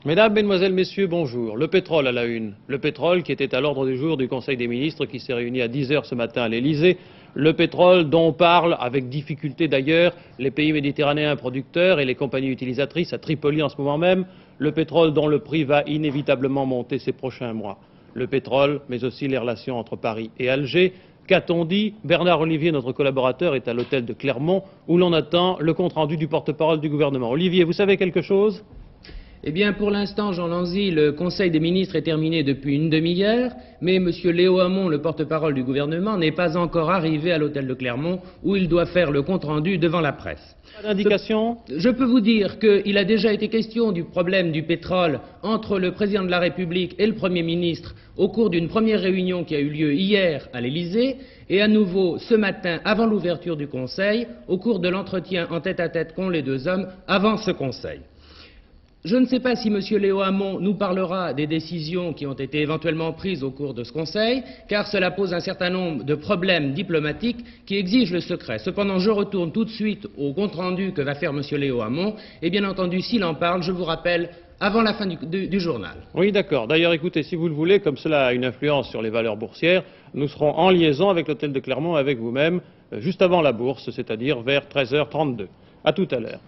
Mesdames, Mesdemoiselles, Messieurs, bonjour. Le pétrole à la une. Le pétrole qui était à l'ordre du jour du Conseil des ministres qui s'est réuni à 10 heures ce matin à l'Elysée. Le pétrole dont parlent, avec difficulté d'ailleurs, les pays méditerranéens producteurs et les compagnies utilisatrices à Tripoli en ce moment même. Le pétrole dont le prix va inévitablement monter ces prochains mois. Le pétrole, mais aussi les relations entre Paris et Alger. Qu'a-t-on dit? Bernard Olivier, notre collaborateur, est à l'hôtel de Clermont où l'on attend le compte-rendu du porte-parole du gouvernement. Olivier, vous savez quelque chose? Eh bien, pour l'instant, Jean Lanzy, le Conseil des ministres est terminé depuis une demi-heure, mais M. Léo Hamon, le porte-parole du gouvernement, n'est pas encore arrivé à l'hôtel de Clermont, où il doit faire le compte-rendu devant la presse. Pas d'indication? Je peux vous dire qu'il a déjà été question du problème du pétrole entre le président de la République et le Premier ministre au cours d'une première réunion qui a eu lieu hier à l'Élysée, et à nouveau ce matin, avant l'ouverture du Conseil, au cours de l'entretien en tête-à-tête qu'ont les deux hommes avant ce Conseil. Je ne sais pas si M. Léo Hamon nous parlera des décisions qui ont été éventuellement prises au cours de ce Conseil, car cela pose un certain nombre de problèmes diplomatiques qui exigent le secret. Cependant, je retourne tout de suite au compte-rendu que va faire M. Léo Hamon, et bien entendu, s'il en parle, je vous rappelle, avant la fin du journal. Oui, d'accord. D'ailleurs, écoutez, si vous le voulez, comme cela a une influence sur les valeurs boursières, nous serons en liaison avec l'hôtel de Clermont, avec vous-même, juste avant la bourse, c'est-à-dire vers 13h32. À tout à l'heure.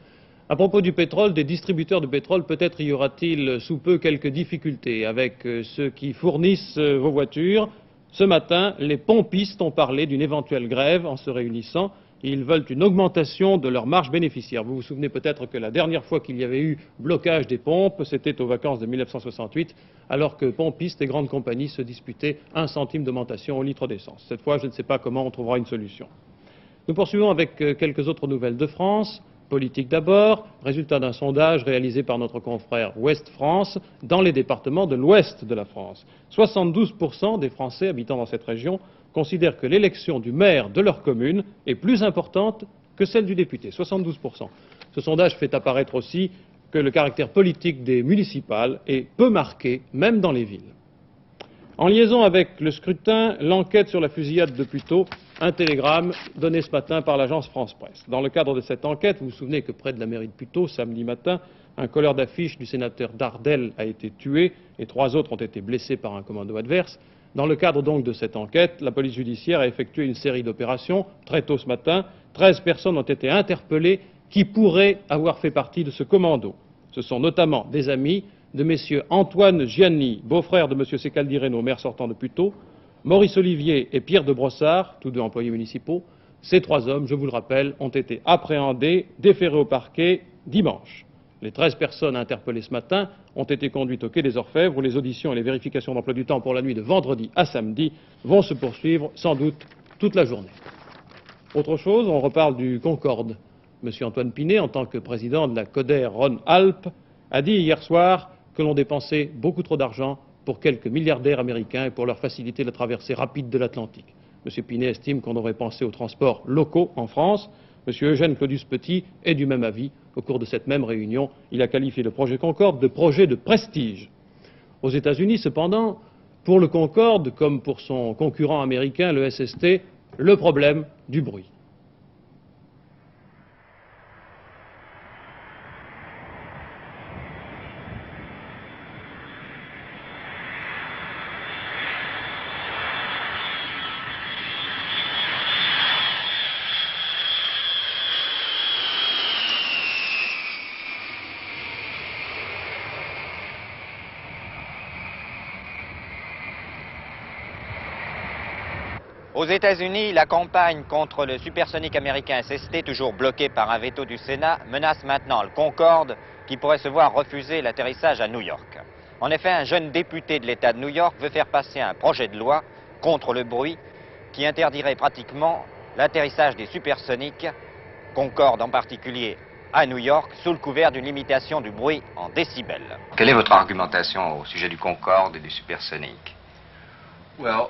À propos du pétrole, des distributeurs de pétrole, peut-être y aura-t-il sous peu quelques difficultés avec ceux qui fournissent vos voitures. Ce matin, les pompistes ont parlé d'une éventuelle grève en se réunissant. Ils veulent une augmentation de leur marge bénéficiaire. Vous vous souvenez peut-être que la dernière fois qu'il y avait eu blocage des pompes, c'était aux vacances de 1968, alors que pompistes et grandes compagnies se disputaient 1 centime d'augmentation au litre d'essence. Cette fois, je ne sais pas comment on trouvera une solution. Nous poursuivons avec quelques autres nouvelles de France. Politique d'abord, résultat d'un sondage réalisé par notre confrère Ouest France dans les départements de l'ouest de la France. 72% des Français habitant dans cette région considèrent que l'élection du maire de leur commune est plus importante que celle du député. 72%. Ce sondage fait apparaître aussi que le caractère politique des municipales est peu marqué, même dans les villes. En liaison avec le scrutin, l'enquête sur la fusillade de Puteaux, un télégramme donné ce matin par l'agence France-Presse. Dans le cadre de cette enquête, vous vous souvenez que près de la mairie de Puteaux, samedi matin, un colleur d'affiches du sénateur Dardel a été tué et 3 autres ont été blessés par un commando adverse. Dans le cadre donc de cette enquête, la police judiciaire a effectué une série d'opérations. Très tôt ce matin, 13 personnes ont été interpellées qui pourraient avoir fait partie de ce commando. Ce sont notamment des amis de messieurs Antoine Gianni, beau-frère de M. Secaldi-Reno, maire sortant de Puteaux, Maurice Olivier et Pierre de Brossard, tous deux employés municipaux. Ces 3 hommes, je vous le rappelle, ont été appréhendés, déférés au parquet dimanche. Les 13 personnes interpellées ce matin ont été conduites au quai des Orfèvres où les auditions et les vérifications d'emploi du temps pour la nuit de vendredi à samedi vont se poursuivre sans doute toute la journée. Autre chose, on reparle du Concorde. M. Antoine Pinet, en tant que président de la Coder Rhône-Alpes, a dit hier soir que l'on dépensait beaucoup trop d'argent pour quelques milliardaires américains et pour leur faciliter la traversée rapide de l'Atlantique. M. Pinet estime qu'on devrait penser aux transports locaux en France. M. Eugène Claudius Petit est du même avis. Au cours de cette même réunion, il a qualifié le projet Concorde de projet de prestige. Aux États-Unis, cependant, pour le Concorde, comme pour son concurrent américain, le SST, le problème du bruit. Aux États-Unis, la campagne contre le supersonique américain SST, toujours bloquée par un veto du Sénat, menace maintenant le Concorde, qui pourrait se voir refuser l'atterrissage à New York. En effet, un jeune député de l'État de New York veut faire passer un projet de loi contre le bruit qui interdirait pratiquement l'atterrissage des supersoniques, Concorde en particulier, à New York, sous le couvert d'une limitation du bruit en décibels. Quelle est votre argumentation au sujet du Concorde et du supersonique? Well,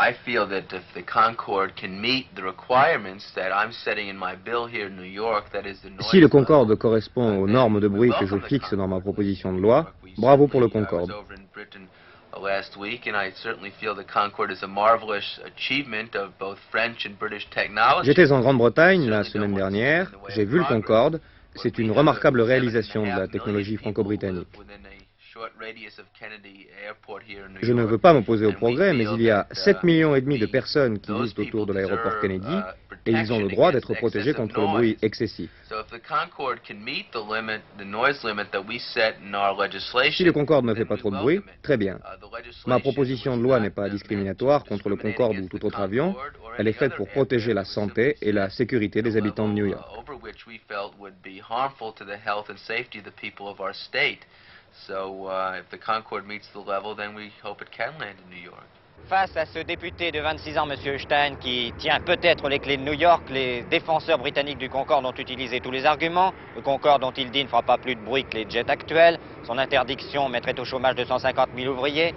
I feel that if the Concorde can meet the requirements that I'm setting in my bill here in New York, that is the noise. Si le Concorde correspond aux normes de bruit que je fixe dans ma proposition de loi, bravo pour le Concorde. Last week, and I certainly feel the Concorde is a marvelous achievement of both French and British technology. J'étais en Grande-Bretagne la semaine dernière, j'ai vu le Concorde, C'est une remarquable réalisation de la technologie franco-britannique. Je ne veux pas m'opposer au progrès, mais il y a 7,5 millions de personnes qui vivent autour de l'aéroport Kennedy et ils ont le droit d'être protégés contre le bruit excessif. Si le Concorde ne fait pas trop de bruit, très bien. Ma proposition de loi n'est pas discriminatoire contre le Concorde ou tout autre avion. Elle est faite pour protéger la santé et la sécurité des habitants de New York. Face à ce député de 26 ans, M. Stein, qui tient peut-être les clés de New York, les défenseurs britanniques du Concorde ont utilisé tous les arguments. Le Concorde, dont il dit, ne fera pas plus de bruit que les jets actuels. Son interdiction mettrait au chômage 250 000 ouvriers.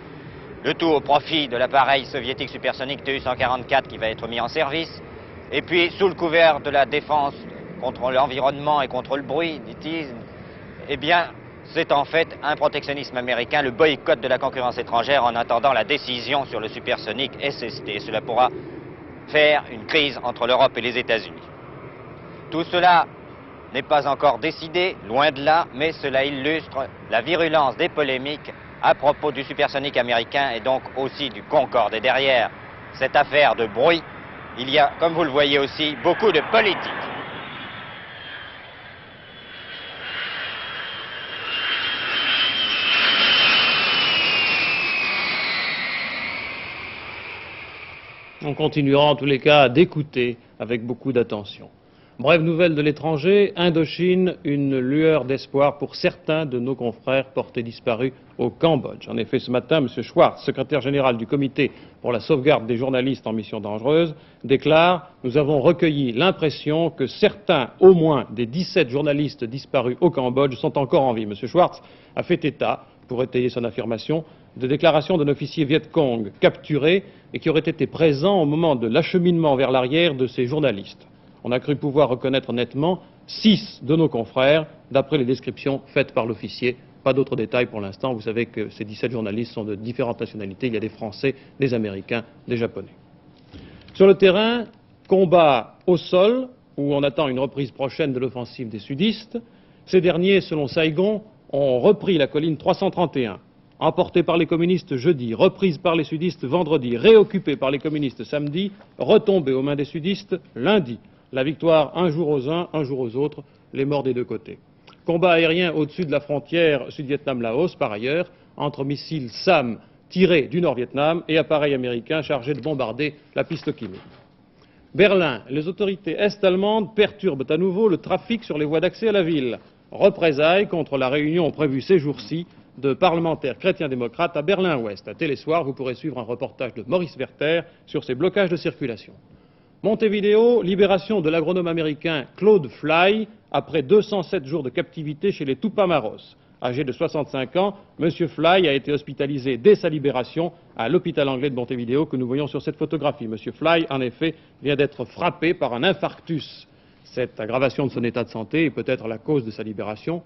Le tout au profit de l'appareil soviétique supersonique Tu-144 qui va être mis en service. Et puis, sous le couvert de la défense contre l'environnement et contre le bruit, dit-il, eh bien, c'est en fait un protectionnisme américain, le boycott de la concurrence étrangère en attendant la décision sur le supersonique SST. Cela pourra faire une crise entre l'Europe et les États-Unis. Tout cela n'est pas encore décidé, loin de là, mais cela illustre la virulence des polémiques à propos du supersonique américain et donc aussi du Concorde. Et derrière cette affaire de bruit, il y a, comme vous le voyez aussi, beaucoup de politique. On continuera en tous les cas d'écouter avec beaucoup d'attention. Brève nouvelle de l'étranger, Indochine, une lueur d'espoir pour certains de nos confrères portés disparus au Cambodge. En effet, ce matin, M. Schwartz, secrétaire général du comité pour la sauvegarde des journalistes en mission dangereuse, déclare « Nous avons recueilli l'impression que certains, au moins des 17 journalistes disparus au Cambodge, sont encore en vie. » M. Schwartz a fait état, pour étayer son affirmation, de déclarations d'un officier Viet Cong capturé et qui aurait été présent au moment de l'acheminement vers l'arrière de ces journalistes. On a cru pouvoir reconnaître nettement 6 de nos confrères, d'après les descriptions faites par l'officier. Pas d'autres détails pour l'instant. Vous savez que ces 17 journalistes sont de différentes nationalités. Il y a des Français, des Américains, des Japonais. Sur le terrain, combat au sol, où on attend une reprise prochaine de l'offensive des sudistes. Ces derniers, selon Saigon, ont repris la colline 331. Emportée par les communistes jeudi, reprise par les sudistes vendredi, réoccupée par les communistes samedi, retombée aux mains des sudistes lundi. La victoire un jour aux uns, un jour aux autres, les morts des deux côtés. Combat aérien au-dessus de la frontière Sud-Vietnam-Laos, par ailleurs, entre missiles SAM tirés du Nord-Vietnam et appareils américains chargés de bombarder la piste Kim. Berlin, les autorités est-allemandes perturbent à nouveau le trafic sur les voies d'accès à la ville. Représailles contre la réunion prévue ces jours-ci de parlementaires chrétiens-démocrates à Berlin-Ouest. À Télésoir, vous pourrez suivre un reportage de Maurice Werther sur ces blocages de circulation. Montevideo, libération de l'agronome américain Claude Fly après 207 jours de captivité chez les Tupamaros. Âgé de 65 ans, M. Fly a été hospitalisé dès sa libération à l'hôpital anglais de Montevideo que nous voyons sur cette photographie. M. Fly, en effet, vient d'être frappé par un infarctus. Cette aggravation de son état de santé est peut-être la cause de sa libération,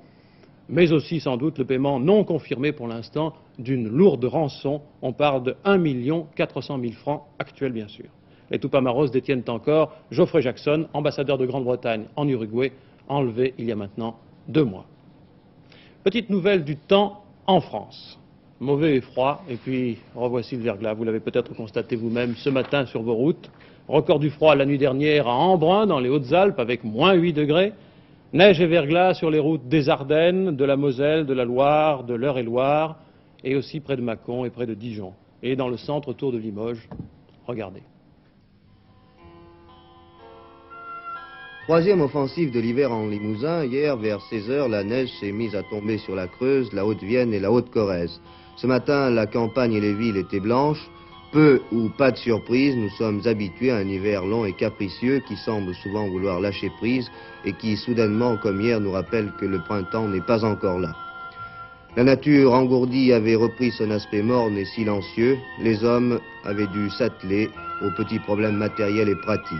mais aussi sans doute le paiement non confirmé pour l'instant d'une lourde rançon. On parle de 1 400 000 francs actuels, bien sûr. Les Tupamaros détiennent encore Geoffrey Jackson, ambassadeur de Grande-Bretagne en Uruguay, enlevé il y a maintenant 2 mois. Petite nouvelle du temps en France. Mauvais et froid, et puis revoici le verglas. Vous l'avez peut-être constaté vous-même ce matin sur vos routes. Record du froid la nuit dernière à Embrun, dans les Hautes-Alpes, avec moins 8 degrés. Neige et verglas sur les routes des Ardennes, de la Moselle, de la Loire, de l'Eure-et-Loire, et aussi près de Mâcon et près de Dijon. Et dans le centre autour de Limoges, regardez. Troisième offensive de l'hiver en Limousin. Hier, vers 16 h, la neige s'est mise à tomber sur la Creuse, la Haute-Vienne et la Haute-Corrèze. Ce matin, la campagne et les villes étaient blanches. Peu ou pas de surprise, nous sommes habitués à un hiver long et capricieux qui semble souvent vouloir lâcher prise et qui, soudainement, comme hier, nous rappelle que le printemps n'est pas encore là. La nature engourdie avait repris son aspect morne et silencieux. Les hommes avaient dû s'atteler aux petits problèmes matériels et pratiques.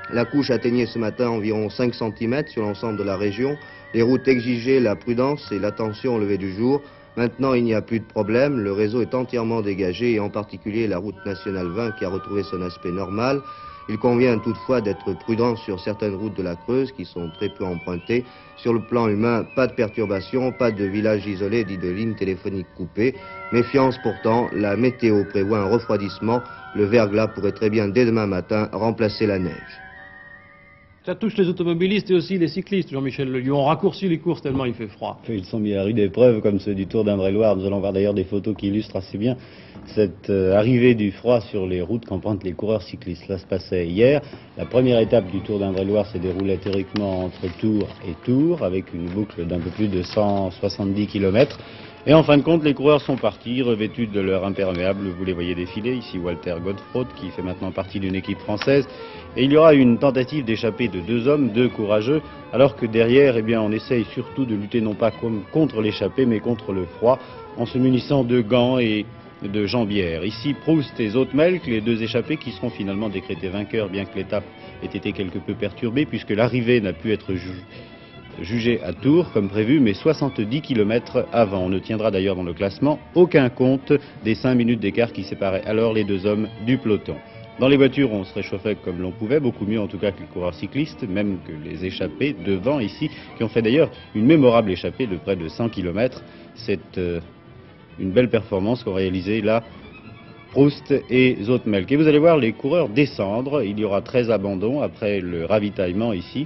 La couche atteignait ce matin environ 5 cm sur l'ensemble de la région. Les routes exigeaient la prudence et l'attention au lever du jour. Maintenant, il n'y a plus de problème. Le réseau est entièrement dégagé et en particulier la route nationale 20 qui a retrouvé son aspect normal. Il convient toutefois d'être prudent sur certaines routes de la Creuse qui sont très peu empruntées. Sur le plan humain, pas de perturbation, pas de village isolé ni de lignes téléphoniques coupées. Méfiance pourtant, la météo prévoit un refroidissement. Le verglas pourrait très bien dès demain matin remplacer la neige. Ça touche les automobilistes et aussi les cyclistes, Jean-Michel Lelieu. On raccourcit les courses tellement il fait froid. Ils sont mis à rude épreuve, comme ceux du Tour d'Indre-et-Loire. Nous allons voir d'ailleurs des photos qui illustrent assez bien cette arrivée du froid sur les routes qu'empruntent les coureurs cyclistes. Cela se passait hier. La première étape du Tour d'Indre-et-Loire s'est déroulée théoriquement entre Tours et Tours, avec une boucle d'un peu plus de 170 km. Et en fin de compte, les coureurs sont partis, revêtus de leur imperméable. Vous les voyez défiler. Ici, Walter Godefroot, qui fait maintenant partie d'une équipe française. Et il y aura une tentative d'échapper de deux hommes, deux courageux, alors que derrière, eh bien, on essaye surtout de lutter non pas contre l'échappée, mais contre le froid, en se munissant de gants et de jambières. Ici, Proust et Zoetemelk, les deux échappés qui seront finalement décrétés vainqueurs, bien que l'étape ait été quelque peu perturbée, puisque l'arrivée n'a pu être jugé à Tours comme prévu, mais 70 km avant. On ne tiendra d'ailleurs dans le classement aucun compte des 5 minutes d'écart qui séparaient alors les deux hommes du peloton. Dans les voitures, on se réchauffait comme l'on pouvait, beaucoup mieux en tout cas que les coureurs cyclistes, même que les échappés devant ici, qui ont fait d'ailleurs une mémorable échappée de près de 100 km. C'est une belle performance qu'ont réalisé là Proust et Zoetemelk. Et vous allez voir les coureurs descendre. Il y aura 13 abandons après le ravitaillement ici.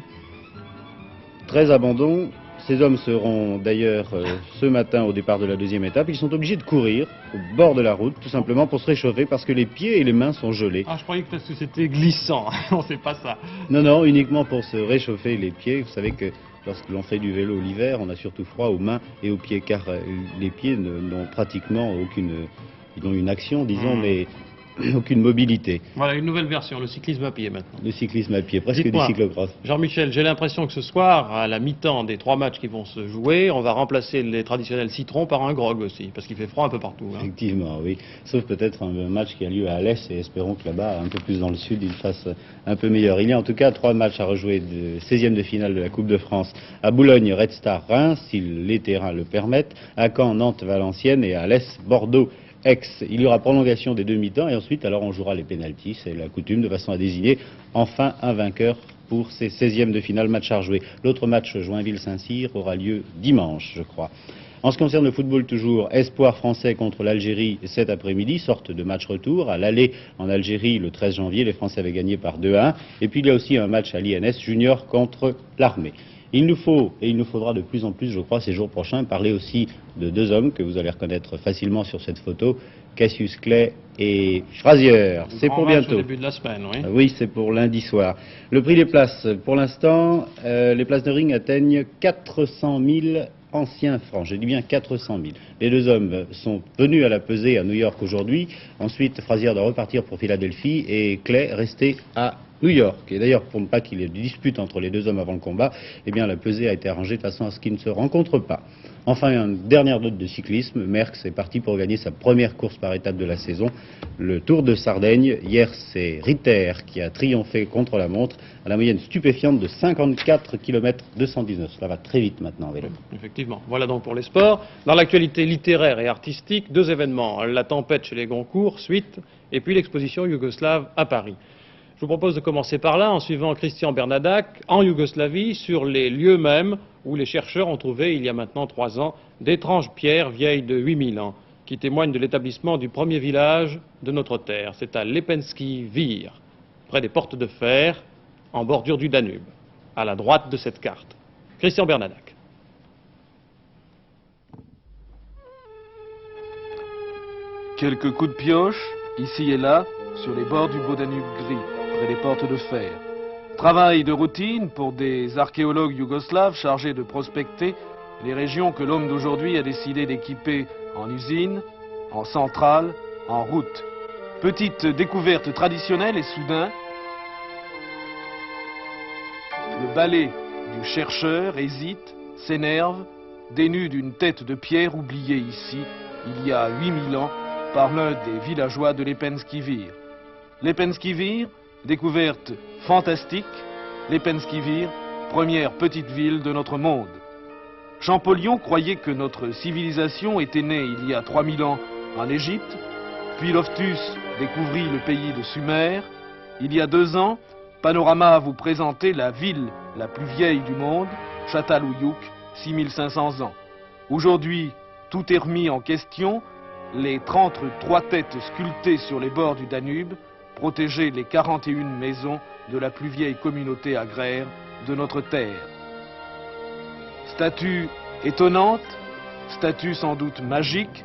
13 abandons. Ces hommes seront d'ailleurs ce matin au départ de la deuxième étape. Ils sont obligés de courir au bord de la route, tout simplement pour se réchauffer, parce que les pieds et les mains sont gelés. Ah, je croyais que c'était glissant. Non, c'est pas ça. Non, non, uniquement pour se réchauffer les pieds. Vous savez que lorsque l'on fait du vélo l'hiver, on a surtout froid aux mains et aux pieds, car les pieds n'ont pratiquement aucune... Ils ont une action, disons, mais aucune mobilité. Voilà, une nouvelle version, le cyclisme à pied maintenant. Le cyclisme à pied, presque du cyclocross. Jean-Michel, j'ai l'impression que ce soir, à la mi-temps des 3 matchs qui vont se jouer, on va remplacer les traditionnels citrons par un grog aussi, parce qu'il fait froid un peu partout. Hein. Effectivement, oui. Sauf peut-être un match qui a lieu à Alès, et espérons que là-bas, un peu plus dans le sud, il fasse un peu meilleur. Il y a en tout cas 3 matchs à rejouer de 16e de finale de la Coupe de France. À Boulogne, Red Star, Reims, si les terrains le permettent. À Caen, Nantes, Valenciennes, et à Alès, Bordeaux, Aix. Il y aura prolongation des demi-temps et ensuite alors on jouera les pénaltys, c'est la coutume, de façon à désigner enfin un vainqueur pour ces 16e de finale matchs à rejouer. L'autre match, Joinville-Saint-Cyr, aura lieu dimanche, je crois. En ce qui concerne le football toujours, espoir français contre l'Algérie cet après-midi, sorte de match retour. À l'aller en Algérie le 13 janvier, les Français avaient gagné par 2-1. Et puis il y a aussi un match à l'INS junior contre l'armée. Il nous faut, et il nous faudra de plus en plus, je crois, ces jours prochains, parler aussi de 2 hommes que vous allez reconnaître facilement sur cette photo, Cassius Clay et Frazier. C'est pour bientôt. Au début de la semaine, oui. Oui, c'est pour lundi soir. Le prix des places, pour l'instant, les places de ring atteignent 400 000 anciens francs. Je dis bien 400 000. Les 2 hommes sont venus à la pesée à New York aujourd'hui. Ensuite, Frazier doit repartir pour Philadelphie et Clay rester à New York. Et d'ailleurs, pour ne pas qu'il y ait de dispute entre les 2 hommes avant le combat, eh bien la pesée a été arrangée de façon à ce qu'ils ne se rencontrent pas. Enfin, une dernière note de cyclisme. Merckx est parti pour gagner sa première course par étape de la saison, le Tour de Sardaigne. Hier, c'est Ritter qui a triomphé contre la montre à la moyenne stupéfiante de 54 km 219. Ça va très vite maintenant, vélo. Effectivement. Voilà donc pour les sports. Dans l'actualité littéraire et artistique, 2 événements. La tempête chez les Goncourt, suite, et puis l'exposition yougoslave à Paris. Je vous propose de commencer par là, en suivant Christian Bernadac, en Yougoslavie, sur les lieux mêmes où les chercheurs ont trouvé, il y a maintenant 3 ans, d'étranges pierres vieilles de 8000 ans, qui témoignent de l'établissement du premier village de notre terre. C'est à Lepenski Vir, près des portes de fer, en bordure du Danube, à la droite de cette carte. Christian Bernadac. Quelques coups de pioche, ici et là, sur les bords du beau Danube gris, près des portes de fer. Travail de routine pour des archéologues yougoslaves chargés de prospecter les régions que l'homme d'aujourd'hui a décidé d'équiper en usines, en centrales, en routes. Petite découverte traditionnelle et soudain, le balai du chercheur hésite, s'énerve, dénude une tête de pierre oubliée ici, il y a 8000 ans, par l'un des villageois de Lepenski Vir. Lepenski Vir, découverte fantastique, Lepenski Vir, première petite ville de notre monde. Champollion croyait que notre civilisation était née il y a 3000 ans en Égypte, puis Loftus découvrit le pays de Sumer, Il y a 2 ans, Panorama vous présentait la ville la plus vieille du monde, Çatalhöyük, 6500 ans. Aujourd'hui, tout est remis en question. Les 33 têtes sculptées sur les bords du Danube protégeaient les 41 maisons de la plus vieille communauté agraire de notre terre. Statue étonnante, statue sans doute magique,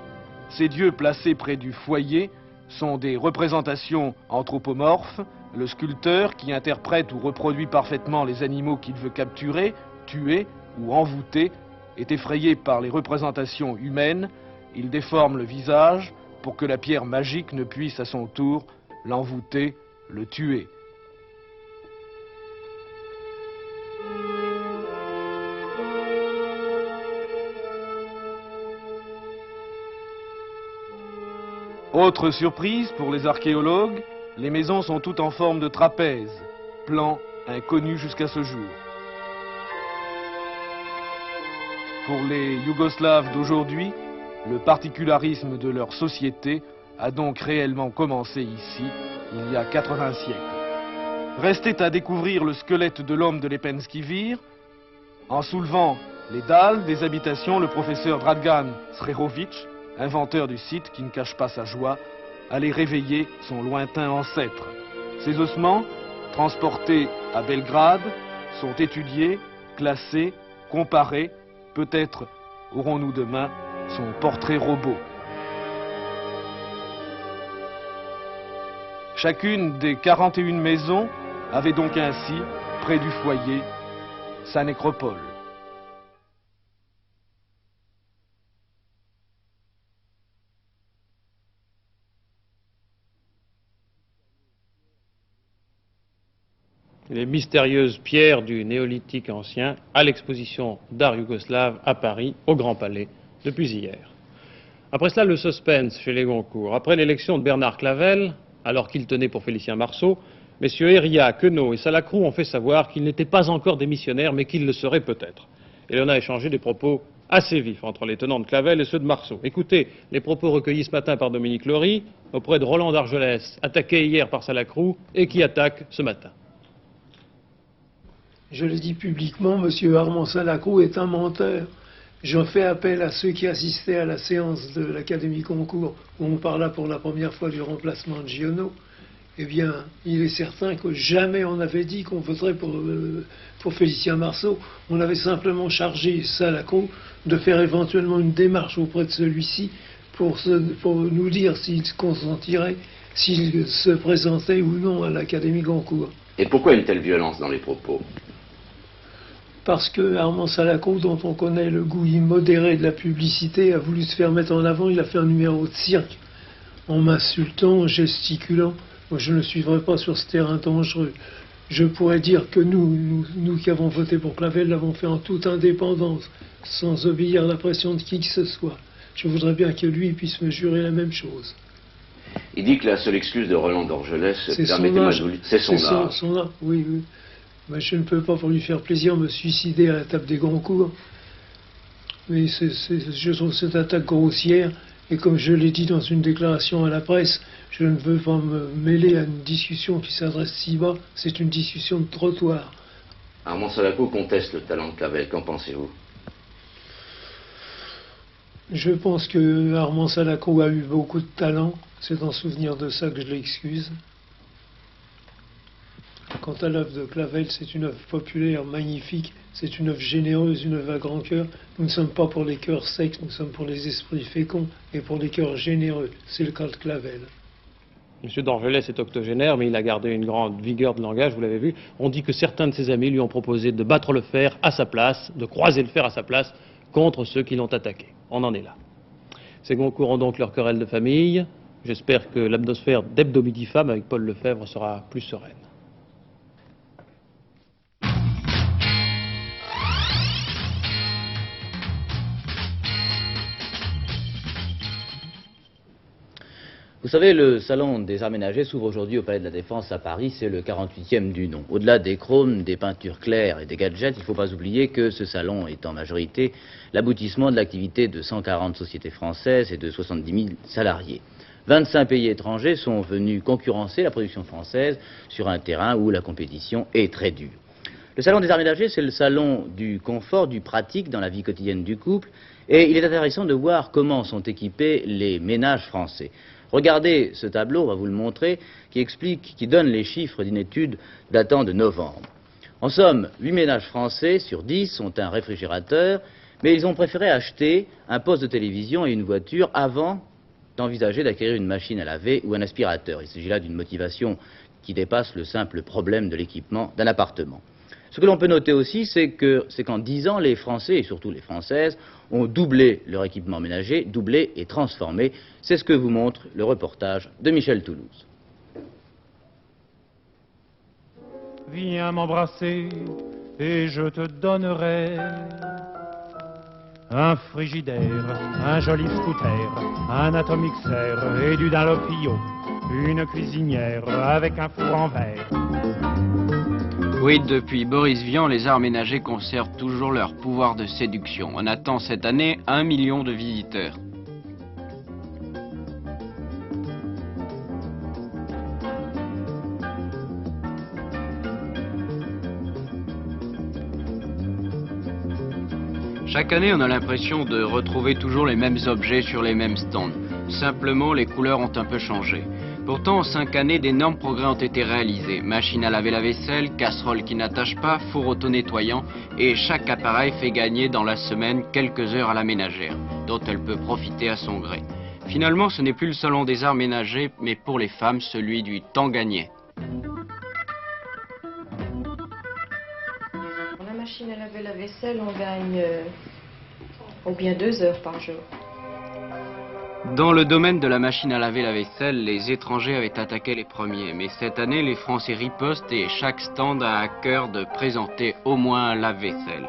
ces dieux placés près du foyer sont des représentations anthropomorphes. Le sculpteur, qui interprète ou reproduit parfaitement les animaux qu'il veut capturer, tuer ou envoûter, est effrayé par les représentations humaines. Il déforme le visage pour que la pierre magique ne puisse à son tour l'envoûter, le tuer. Autre surprise pour les archéologues, les maisons sont toutes en forme de trapèze, plan inconnu jusqu'à ce jour. Pour les Yougoslaves d'aujourd'hui, le particularisme de leur société a donc réellement commencé ici, il y a 80 siècles. Restait à découvrir le squelette de l'homme de Lepenski Vir. En soulevant les dalles des habitations, le professeur Dragan Srerović, inventeur du site qui ne cache pas sa joie, allait réveiller son lointain ancêtre. Ces ossements, transportés à Belgrade, sont étudiés, classés, comparés. Peut-être aurons-nous demain son portrait robot. Chacune des 41 maisons avait donc ainsi, près du foyer, sa nécropole. Les mystérieuses pierres du néolithique ancien à l'exposition d'art yougoslave à Paris, au Grand Palais, depuis hier. Après cela, le suspense chez les Goncourt. Après l'élection de Bernard Clavel, alors qu'il tenait pour Félicien Marceau, messieurs Héria, Queneau et Salacrou ont fait savoir qu'ils n'étaient pas encore démissionnaires, mais qu'ils le seraient peut-être. Et l'on a échangé des propos assez vifs entre les tenants de Clavel et ceux de Marceau. Écoutez les propos recueillis ce matin par Dominique Laury auprès de Roland d'Argelès, attaqué hier par Salacrou et qui attaque ce matin. Je le dis publiquement, M. Armand Salacrou est un menteur. J'en fais appel à ceux qui assistaient à la séance de l'Académie Goncourt où on parla pour la première fois du remplacement de Giono. Eh bien, il est certain que jamais on avait dit qu'on voterait pour Félicien Marceau. On avait simplement chargé Salacrou de faire éventuellement une démarche auprès de celui-ci pour nous dire s'il se consentirait, s'il se présentait ou non à l'Académie Goncourt. Et pourquoi une telle violence dans les propos ? Parce que Armand Salacrou, dont on connaît le goût immodéré de la publicité, a voulu se faire mettre en avant. Il a fait un numéro de cirque en m'insultant, en gesticulant. Moi, je ne suivrai pas sur ce terrain dangereux. Je pourrais dire que nous qui avons voté pour Clavel, l'avons fait en toute indépendance, sans obéir à la pression de qui que ce soit. Je voudrais bien que lui puisse me jurer la même chose. Il dit que la seule excuse de Roland d'Argelès, permettez-moi de vous le dire, c'est son âge. Son âge, oui. Mais je ne peux pas, pour lui faire plaisir, me suicider à la table des Goncourt. Mais je trouve cette attaque grossière, et comme je l'ai dit dans une déclaration à la presse, je ne veux pas me mêler à une discussion qui s'adresse si bas, c'est une discussion de trottoir. Armand Salacrou conteste le talent de Clavel, qu'en pensez-vous ? Je pense que Armand Salacrou a eu beaucoup de talent, c'est en souvenir de ça que je l'excuse. Quant à l'œuvre de Clavel, c'est une œuvre populaire, magnifique, c'est une œuvre généreuse, une œuvre à grand cœur. Nous ne sommes pas pour les cœurs secs, nous sommes pour les esprits féconds et pour les cœurs généreux. C'est le cas de Clavel. M. d'Argelès est octogénaire, mais il a gardé une grande vigueur de langage, vous l'avez vu. On dit que certains de ses amis lui ont proposé de battre le fer à sa place, de croiser le fer à sa place, contre ceux qui l'ont attaqué. On en est là. Ces Goncourt ont donc leur querelle de famille. J'espère que l'atmosphère d'Hebdo-Midi Femme avec Paul Lefebvre sera plus sereine. Vous savez, le salon des arts ménagers s'ouvre aujourd'hui au Palais de la Défense à Paris, c'est le 48e du nom. Au-delà des chromes, des peintures claires et des gadgets, il ne faut pas oublier que ce salon est en majorité l'aboutissement de l'activité de 140 sociétés françaises et de 70 000 salariés. 25 pays étrangers sont venus concurrencer la production française sur un terrain où la compétition est très dure. Le salon des arts ménagers, c'est le salon du confort, du pratique dans la vie quotidienne du couple, et il est intéressant de voir comment sont équipés les ménages français. Regardez ce tableau, on va vous le montrer, qui donne les chiffres d'une étude datant de novembre. En somme, 8 ménages français sur 10 ont un réfrigérateur, mais ils ont préféré acheter un poste de télévision et une voiture avant d'envisager d'acquérir une machine à laver ou un aspirateur. Il s'agit là d'une motivation qui dépasse le simple problème de l'équipement d'un appartement. Ce que l'on peut noter aussi, c'est qu'en 10 ans, les Français, et surtout les Françaises, ont doublé leur équipement ménager, doublé et transformé. C'est ce que vous montre le reportage de Michel Toulouse. Viens m'embrasser et je te donnerai un frigidaire, un joli scooter, un atomixer et du Dunlopio, une cuisinière avec un four en verre. Oui, depuis Boris Vian, les arts ménagers conservent toujours leur pouvoir de séduction. On attend cette année 1 million de visiteurs. Chaque année, on a l'impression de retrouver toujours les mêmes objets sur les mêmes stands. Simplement, les couleurs ont un peu changé. Pourtant, en 5 années, d'énormes progrès ont été réalisés. Machine à laver la vaisselle, casserole qui n'attache pas, four auto-nettoyant, et chaque appareil fait gagner dans la semaine quelques heures à la ménagère, dont elle peut profiter à son gré. Finalement, ce n'est plus le salon des arts ménagers, mais pour les femmes, celui du temps gagné. Pour la machine à laver la vaisselle, on gagne bien 2 heures par jour. Dans le domaine de la machine à laver la vaisselle, les étrangers avaient attaqué les premiers. Mais cette année, les Français ripostent et chaque stand a à cœur de présenter au moins un lave-vaisselle.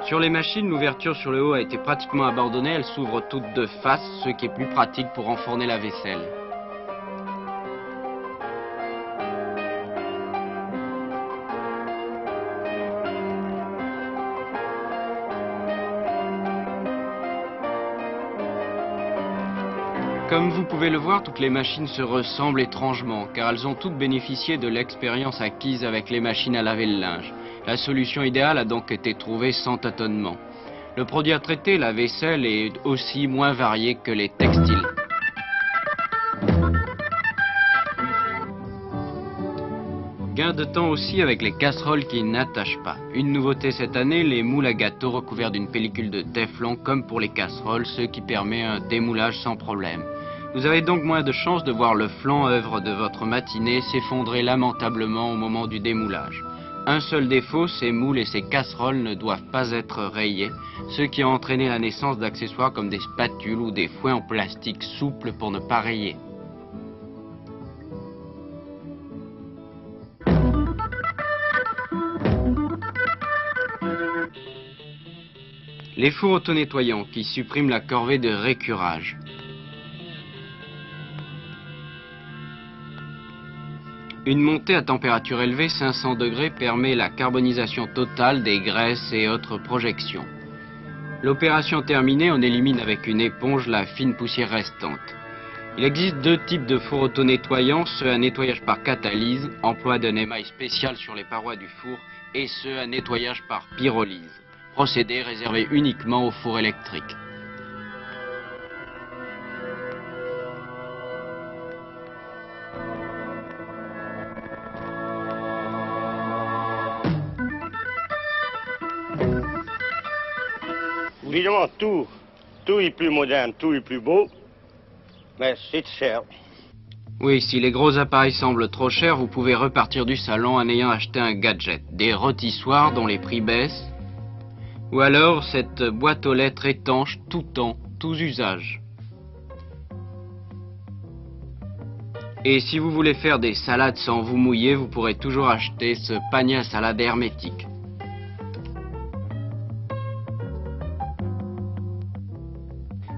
Sur les machines, l'ouverture sur le haut a été pratiquement abandonnée. Elles s'ouvrent toutes de face, ce qui est plus pratique pour enfourner la vaisselle. Comme vous pouvez le voir, toutes les machines se ressemblent étrangement, car elles ont toutes bénéficié de l'expérience acquise avec les machines à laver le linge. La solution idéale a donc été trouvée sans tâtonnement. Le produit à traiter, la vaisselle, est aussi moins varié que les textiles. Gain de temps aussi avec les casseroles qui n'attachent pas. Une nouveauté cette année, les moules à gâteaux recouverts d'une pellicule de téflon comme pour les casseroles, ce qui permet un démoulage sans problème. Vous avez donc moins de chances de voir le flanc œuvre de votre matinée s'effondrer lamentablement au moment du démoulage. Un seul défaut, ces moules et ces casseroles ne doivent pas être rayés, ce qui a entraîné la naissance d'accessoires comme des spatules ou des fouets en plastique souples pour ne pas rayer. Les fours auto-nettoyants qui suppriment la corvée de récurage. Une montée à température élevée, 500 degrés, permet la carbonisation totale des graisses et autres projections. L'opération terminée, on élimine avec une éponge la fine poussière restante. Il existe 2 types de fours auto-nettoyants, ceux à nettoyage par catalyse, emploi d'un émail spécial sur les parois du four, et ceux à nettoyage par pyrolyse, procédé réservé uniquement aux fours électriques. Évidemment, tout est plus moderne, tout est plus beau, mais c'est cher. Oui, si les gros appareils semblent trop chers, vous pouvez repartir du salon en ayant acheté un gadget, des rôtissoirs dont les prix baissent, ou alors cette boîte aux lettres étanche, tout temps, tous usages. Et si vous voulez faire des salades sans vous mouiller, vous pourrez toujours acheter ce panier à salade hermétique.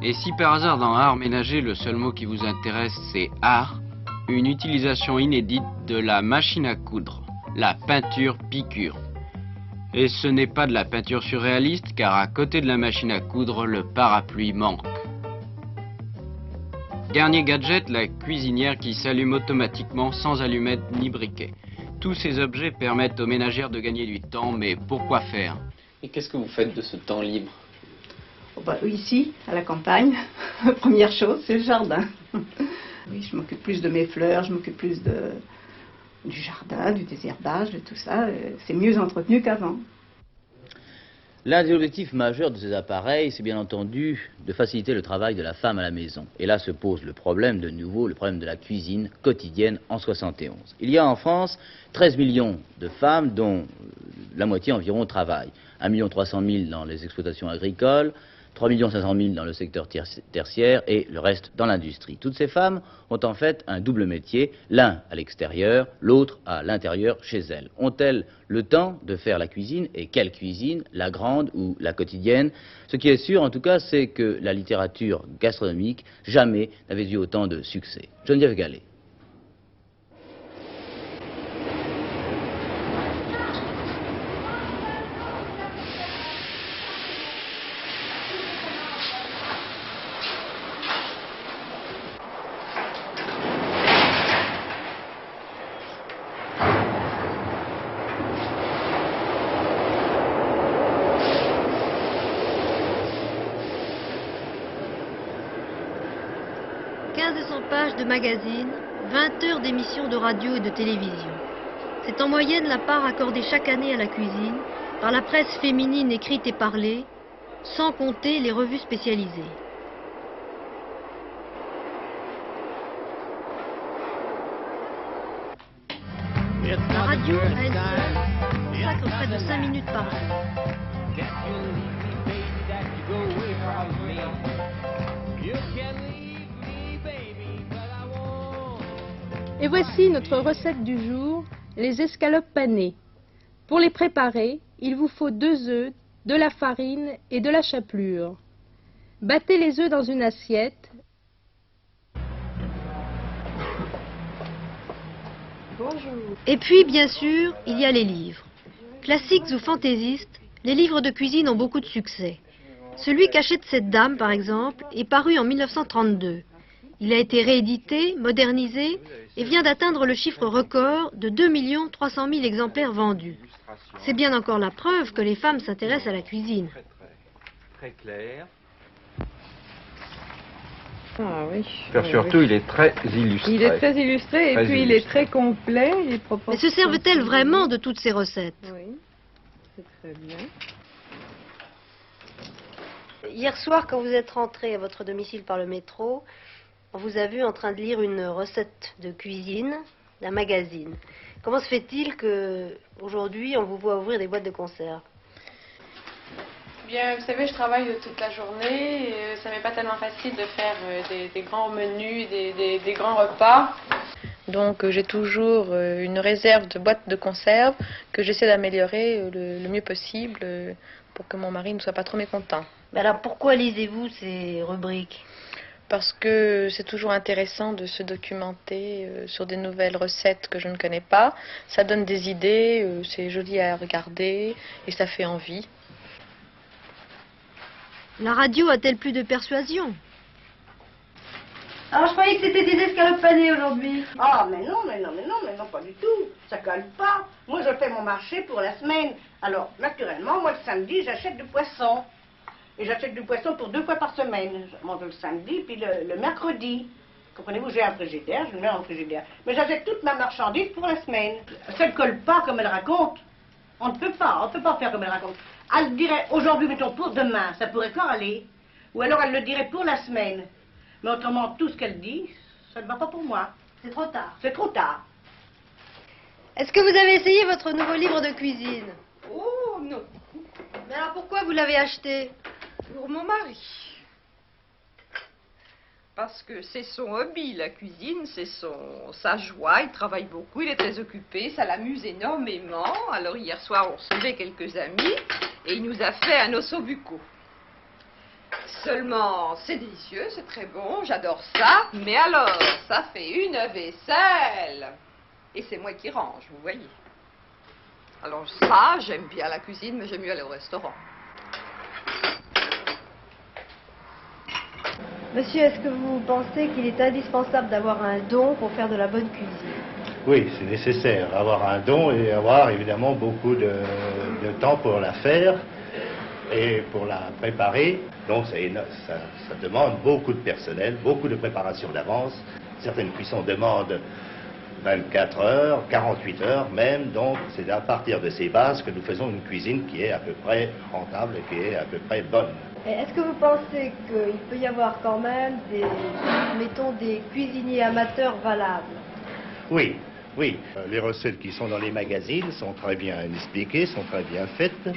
Et si par hasard dans art ménager, le seul mot qui vous intéresse c'est art, une utilisation inédite de la machine à coudre, la peinture piqûre. Et ce n'est pas de la peinture surréaliste, car à côté de la machine à coudre, le parapluie manque. Dernier gadget, la cuisinière qui s'allume automatiquement sans allumette ni briquet. Tous ces objets permettent aux ménagères de gagner du temps, mais pour quoi faire? Et qu'est-ce que vous faites de ce temps libre? Ici, à la campagne, première chose, c'est le jardin. Oui, je m'occupe plus de mes fleurs, je m'occupe plus du jardin, du désherbage, de tout ça. C'est mieux entretenu qu'avant. L'un des objectifs majeurs de ces appareils, c'est bien entendu de faciliter le travail de la femme à la maison. Et là se pose le problème, de nouveau, le problème de la cuisine quotidienne en 71. Il y a en France 13 millions de femmes, dont la moitié environ travaillent. 1 300 000 dans les exploitations agricoles, 3 500 000 dans le secteur tertiaire et le reste dans l'industrie. Toutes ces femmes ont en fait un double métier, l'un à l'extérieur, l'autre à l'intérieur chez elles. Ont-elles le temps de faire la cuisine? Et quelle cuisine? La grande ou la quotidienne? Ce qui est sûr en tout cas, c'est que la littérature gastronomique jamais n'avait eu autant de succès. Geneviève Gallet. De magazines, 20 heures d'émissions de radio et de télévision. C'est en moyenne la part accordée chaque année à la cuisine par la presse féminine écrite et parlée, sans compter les revues spécialisées. La radio, à elle seule, consacre près de 5 minutes par jour. Et voici notre recette du jour, les escalopes panées. Pour les préparer, il vous faut 2 œufs, de la farine et de la chapelure. Battez les œufs dans une assiette. Bonjour. Et puis, bien sûr, il y a les livres. Classiques ou fantaisistes, les livres de cuisine ont beaucoup de succès. Celui qu'achète cette dame, par exemple, est paru en 1932. Il a été réédité, modernisé et vient d'atteindre le chiffre record de 2 300 000 exemplaires vendus. C'est bien encore la preuve que les femmes s'intéressent à la cuisine. Très clair. Ah oui. Surtout, il est très illustré. Il est très illustré et puis il est très complet. Mais se servent-elles vraiment de toutes ces recettes? Oui, c'est très bien. Hier soir, quand vous êtes rentré à votre domicile par le métro, on vous a vu en train de lire une recette de cuisine d'un magazine. Comment se fait-il qu'aujourd'hui, on vous voit ouvrir des boîtes de conserve? Bien, vous savez, je travaille toute la journée et ça m'est pas tellement facile de faire des grands menus, des grands repas. Donc j'ai toujours une réserve de boîtes de conserve que j'essaie d'améliorer le mieux possible pour que mon mari ne soit pas trop mécontent. Mais alors pourquoi lisez-vous ces rubriques? Parce que c'est toujours intéressant de se documenter sur des nouvelles recettes que je ne connais pas. Ça donne des idées, c'est joli à regarder et ça fait envie. La radio a-t-elle plus de persuasion? Alors je croyais que c'était des escalopes panées aujourd'hui. Ah mais non, pas du tout. Ça colle pas. Moi je fais mon marché pour la semaine. Alors naturellement, moi le samedi j'achète du poisson. Et j'achète du poisson pour 2 fois par semaine. Je mange le samedi, puis le mercredi. Comprenez-vous, j'ai un frigidaire, je le mets dans le frigidaire. Mais j'achète toute ma marchandise pour la semaine. Ça ne colle pas comme elle raconte. On ne peut pas faire comme elle raconte. Elle dirait aujourd'hui, mettons, pour demain, ça pourrait encore aller. Ou alors elle le dirait pour la semaine. Mais autrement, tout ce qu'elle dit, ça ne va pas pour moi. C'est trop tard. C'est trop tard. Est-ce que vous avez essayé votre nouveau livre de cuisine? Oh, non. Mais alors pourquoi vous l'avez acheté? Pour mon mari. Parce que c'est son hobby, la cuisine, c'est sa joie, il travaille beaucoup, il est très occupé, ça l'amuse énormément. Alors hier soir, on recevait quelques amis et il nous a fait un osso bucco. Seulement, c'est délicieux, c'est très bon, j'adore ça, mais alors, ça fait une vaisselle. Et c'est moi qui range, vous voyez. Alors ça, j'aime bien la cuisine, mais j'aime mieux aller au restaurant. Monsieur, est-ce que vous pensez qu'il est indispensable d'avoir un don pour faire de la bonne cuisine? Oui, c'est nécessaire, avoir un don et avoir évidemment beaucoup de temps pour la faire et pour la préparer. Donc ça demande beaucoup de personnel, beaucoup de préparation d'avance. Certaines cuissons demandent 24 heures, 48 heures même, donc c'est à partir de ces bases que nous faisons une cuisine qui est à peu près rentable et qui est à peu près bonne. Est-ce que vous pensez qu'il peut y avoir quand même des cuisiniers amateurs valables? Oui, oui. Les recettes qui sont dans les magazines sont très bien expliquées, sont très bien faites.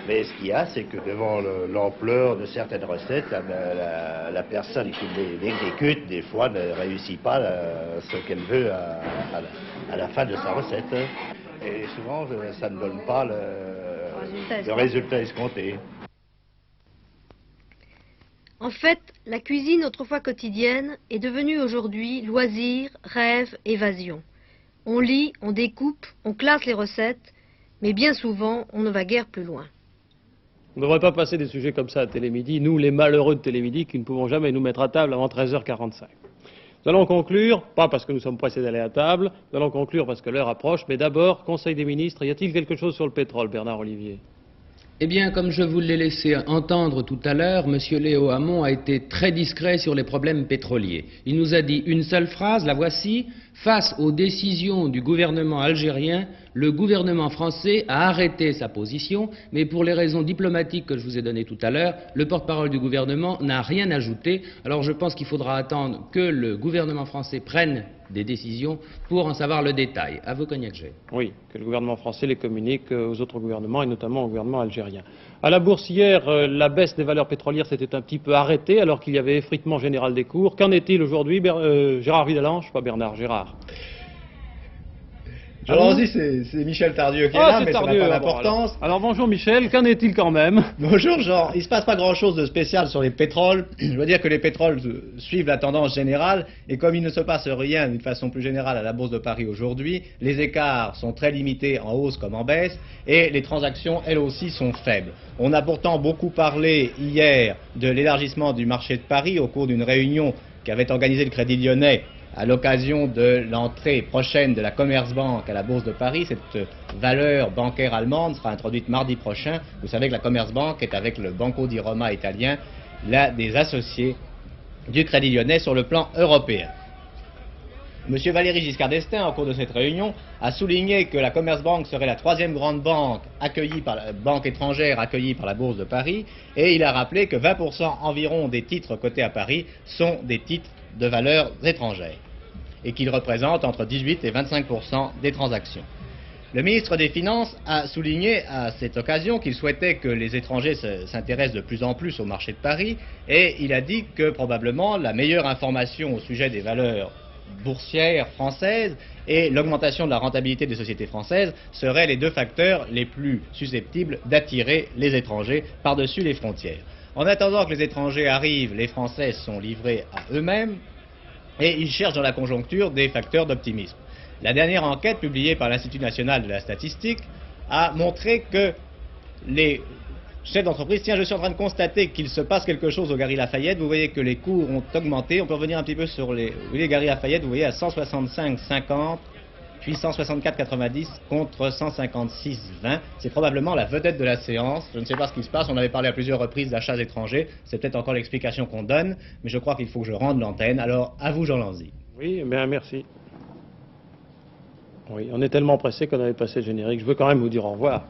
Mais ce qu'il y a, c'est que devant l'ampleur de certaines recettes, la personne qui les exécute, des fois, ne réussit pas ce qu'elle veut à la fin de sa recette. Et souvent, ça ne donne pas le résultat escompté. En fait, la cuisine autrefois quotidienne est devenue aujourd'hui loisir, rêve, évasion. On lit, on découpe, on classe les recettes, mais bien souvent, on ne va guère plus loin. On ne devrait pas passer des sujets comme ça à Télémidi, nous les malheureux de Télémidi qui ne pouvons jamais nous mettre à table avant 13h45. Nous allons conclure, pas parce que nous sommes pressés d'aller à table, nous allons conclure parce que l'heure approche, mais d'abord, Conseil des ministres, y a-t-il quelque chose sur le pétrole, Bernard Olivier? Eh bien, comme je vous l'ai laissé entendre tout à l'heure, M. Léo Hamon a été très discret sur les problèmes pétroliers. Il nous a dit une seule phrase, la voici: face aux décisions du gouvernement algérien, le gouvernement français a arrêté sa position, mais pour les raisons diplomatiques que je vous ai données tout à l'heure, le porte-parole du gouvernement n'a rien ajouté. Alors je pense qu'il faudra attendre que le gouvernement français prenne des décisions pour en savoir le détail. À vous, Cognac-Gay. Oui, que le gouvernement français les communique aux autres gouvernements et notamment au gouvernement algérien. À la bourse hier, la baisse des valeurs pétrolières s'était un petit peu arrêtée alors qu'il y avait effritement général des cours. Qu'en est-il aujourd'hui, Gérard Vidalange, pas Bernard, Gérard? Allons-y, c'est Michel Tardieu qui est là, mais ça n'a pas d'importance. Alors bonjour Michel, qu'en est-il quand même? Bonjour Jean, il ne se passe pas grand-chose de spécial sur les pétroles. Je veux dire que les pétroles suivent la tendance générale, et comme il ne se passe rien d'une façon plus générale à la Bourse de Paris aujourd'hui, les écarts sont très limités en hausse comme en baisse, et les transactions, elles aussi, sont faibles. On a pourtant beaucoup parlé hier de l'élargissement du marché de Paris au cours d'une réunion qu'avait organisée le Crédit Lyonnais à l'occasion de l'entrée prochaine de la Commerzbank à la Bourse de Paris. Cette valeur bancaire allemande sera introduite mardi prochain. Vous savez que la Commerzbank est, avec le Banco di Roma italien, l'un des associés du Crédit Lyonnais sur le plan européen. Monsieur Valéry Giscard d'Estaing, au cours de cette réunion, a souligné que la Commerzbank serait la troisième grande banque banque étrangère accueillie par la Bourse de Paris, et il a rappelé que 20% environ des titres cotés à Paris sont des titres de valeurs étrangères, et qu'il représente entre 18 et 25% des transactions. Le ministre des Finances a souligné à cette occasion qu'il souhaitait que les étrangers s'intéressent de plus en plus au marché de Paris, et il a dit que probablement la meilleure information au sujet des valeurs boursières françaises et l'augmentation de la rentabilité des sociétés françaises seraient les deux facteurs les plus susceptibles d'attirer les étrangers par-dessus les frontières. En attendant que les étrangers arrivent, les Français sont livrés à eux-mêmes et ils cherchent dans la conjoncture des facteurs d'optimisme. La dernière enquête publiée par l'Institut national de la statistique a montré que les chefs d'entreprise, tiens, je suis en train de constater qu'il se passe quelque chose au Galeries Lafayette. Vous voyez que les cours ont augmenté. On peut revenir un petit peu sur les Galeries Lafayette. Vous voyez à 165,50, puis 164,90 contre 156,20. C'est probablement la vedette de la séance. Je ne sais pas ce qui se passe. On avait parlé à plusieurs reprises d'achats étrangers. C'est peut-être encore l'explication qu'on donne, mais je crois qu'il faut que je rende l'antenne. Alors, à vous, Jean Lanzy. Oui, bien merci. Oui, on est tellement pressé qu'on avait passé le générique. Je veux quand même vous dire au revoir.